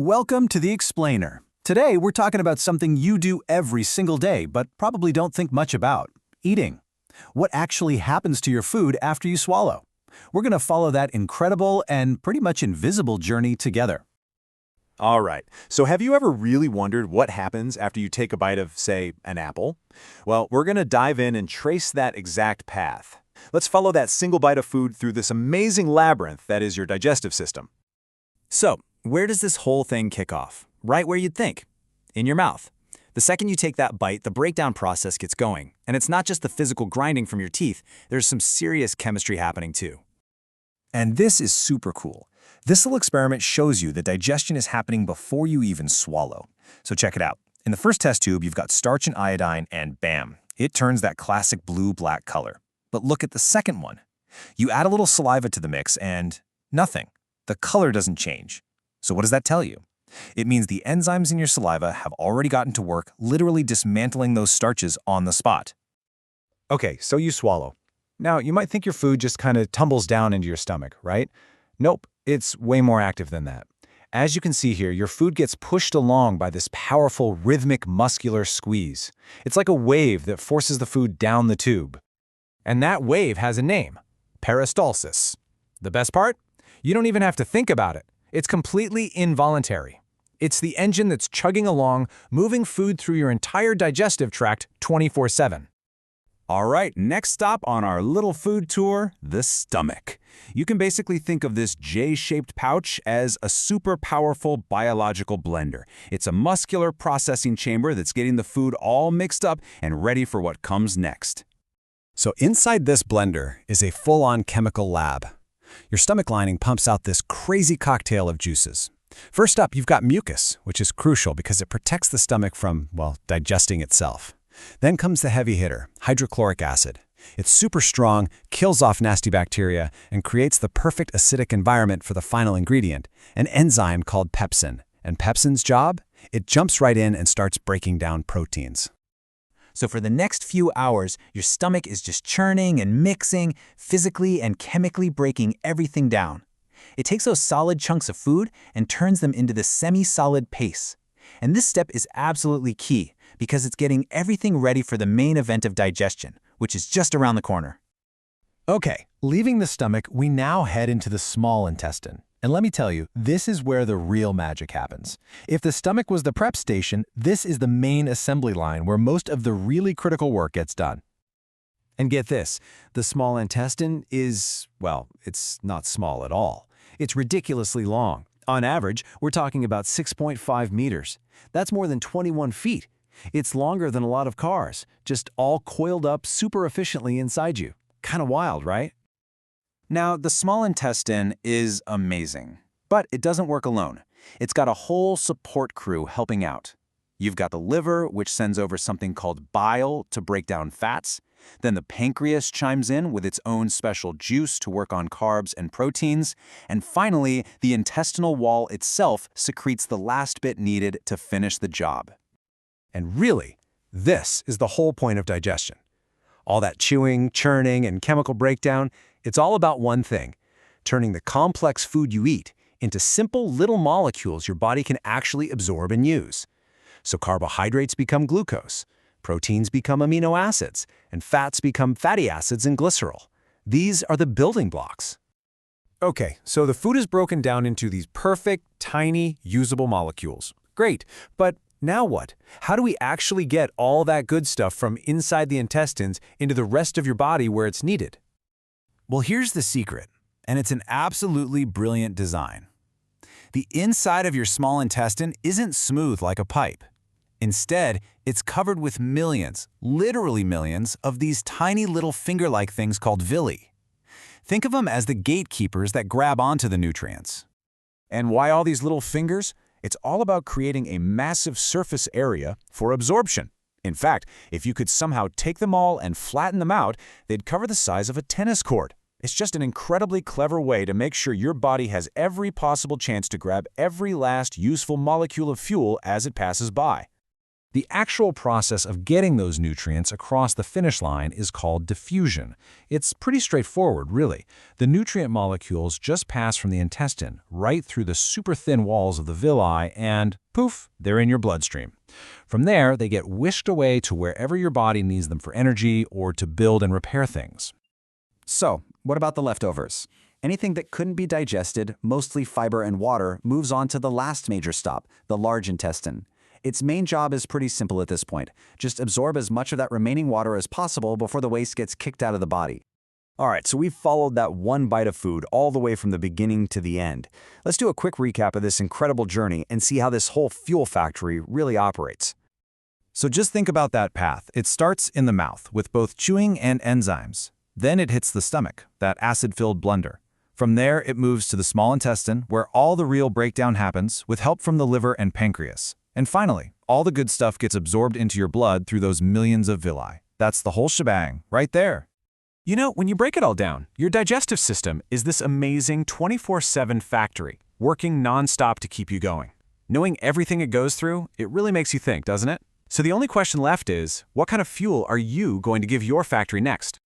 Welcome to The Explainer. Today, we're talking about something you do every single day, but probably don't think much about: eating. What actually happens to your food after you swallow? We're going to follow that incredible and pretty much invisible journey together. All right, so have you ever really wondered what happens after you take a bite of, say, an apple? Well, we're going to dive in and trace that exact path. Let's follow that single bite of food through this amazing labyrinth that is your digestive system. So, where does this whole thing kick off? Right where you'd think, in your mouth. The second you take that bite, the breakdown process gets going. And it's not just the physical grinding from your teeth, there's some serious chemistry happening too. And this is super cool. This little experiment shows you that digestion is happening before you even swallow. So check it out. In the first test tube, you've got starch and iodine, and bam, it turns that classic blue-black color. But look at the second one. You add a little saliva to the mix and nothing. The color doesn't change. So what does that tell you? It means the enzymes in your saliva have already gotten to work literally dismantling those starches on the spot. Okay, so you swallow. Now, you might think your food just kind of tumbles down into your stomach, right? Nope, it's way more active than that. As you can see here, your food gets pushed along by this powerful rhythmic muscular squeeze. It's like a wave that forces the food down the tube. And that wave has a name: peristalsis. The best part? You don't even have to think about it. It's completely involuntary. It's the engine that's chugging along, moving food through your entire digestive tract 24/7. All right, next stop on our little food tour, the stomach. You can basically think of this J-shaped pouch as a super powerful biological blender. It's a muscular processing chamber that's getting the food all mixed up and ready for what comes next. So inside this blender is a full-on chemical lab. Your stomach lining pumps out this crazy cocktail of juices. First up, you've got mucus, which is crucial because it protects the stomach from, well, digesting itself. Then comes the heavy hitter, hydrochloric acid. It's super strong, kills off nasty bacteria, and creates the perfect acidic environment for the final ingredient, an enzyme called pepsin. And pepsin's job? It jumps right in and starts breaking down proteins. So for the next few hours, your stomach is just churning and mixing, physically and chemically breaking everything down. It takes those solid chunks of food and turns them into this semi-solid paste. And this step is absolutely key because it's getting everything ready for the main event of digestion, which is just around the corner. Okay, leaving the stomach, we now head into the small intestine. And let me tell you, this is where the real magic happens. If the stomach was the prep station, this is the main assembly line where most of the really critical work gets done. And get this, the small intestine is, well, it's not small at all. It's ridiculously long. On average, we're talking about 6.5 meters. That's more than 21 feet. It's longer than a lot of cars, just all coiled up super efficiently inside you. Kind of wild, right? Now, the small intestine is amazing, but it doesn't work alone. It's got a whole support crew helping out. You've got the liver, which sends over something called bile to break down fats. Then the pancreas chimes in with its own special juice to work on carbs and proteins. And finally, the intestinal wall itself secretes the last bit needed to finish the job. And really, this is the whole point of digestion. All that chewing, churning, and chemical breakdown, it's all about one thing: turning the complex food you eat into simple little molecules your body can actually absorb and use. So carbohydrates become glucose, proteins become amino acids, and fats become fatty acids and glycerol. These are the building blocks. Okay, so the food is broken down into these perfect, tiny, usable molecules. Great, but now what? How do we actually get all that good stuff from inside the intestines into the rest of your body where it's needed? Well, here's the secret, and it's an absolutely brilliant design. The inside of your small intestine isn't smooth like a pipe. Instead, it's covered with millions, literally millions, of these tiny little finger-like things called villi. Think of them as the gatekeepers that grab onto the nutrients. And why all these little fingers? It's all about creating a massive surface area for absorption. In fact, if you could somehow take them all and flatten them out, they'd cover the size of a tennis court. It's just an incredibly clever way to make sure your body has every possible chance to grab every last useful molecule of fuel as it passes by. The actual process of getting those nutrients across the finish line is called diffusion. It's pretty straightforward, really. The nutrient molecules just pass from the intestine right through the super thin walls of the villi and, poof, they're in your bloodstream. From there, they get whisked away to wherever your body needs them for energy or to build and repair things. So, what about the leftovers? Anything that couldn't be digested, mostly fiber and water, moves on to the last major stop, the large intestine. Its main job is pretty simple at this point. Just absorb as much of that remaining water as possible before the waste gets kicked out of the body. All right, so we've followed that one bite of food all the way from the beginning to the end. Let's do a quick recap of this incredible journey and see how this whole fuel factory really operates. So just think about that path. It starts in the mouth with both chewing and enzymes. Then it hits the stomach, that acid-filled blunder. From there, it moves to the small intestine, where all the real breakdown happens with help from the liver and pancreas. And finally, all the good stuff gets absorbed into your blood through those millions of villi. That's the whole shebang, right there. You know, when you break it all down, your digestive system is this amazing 24/7 factory, working nonstop to keep you going. Knowing everything it goes through, it really makes you think, doesn't it? So the only question left is, what kind of fuel are you going to give your factory next?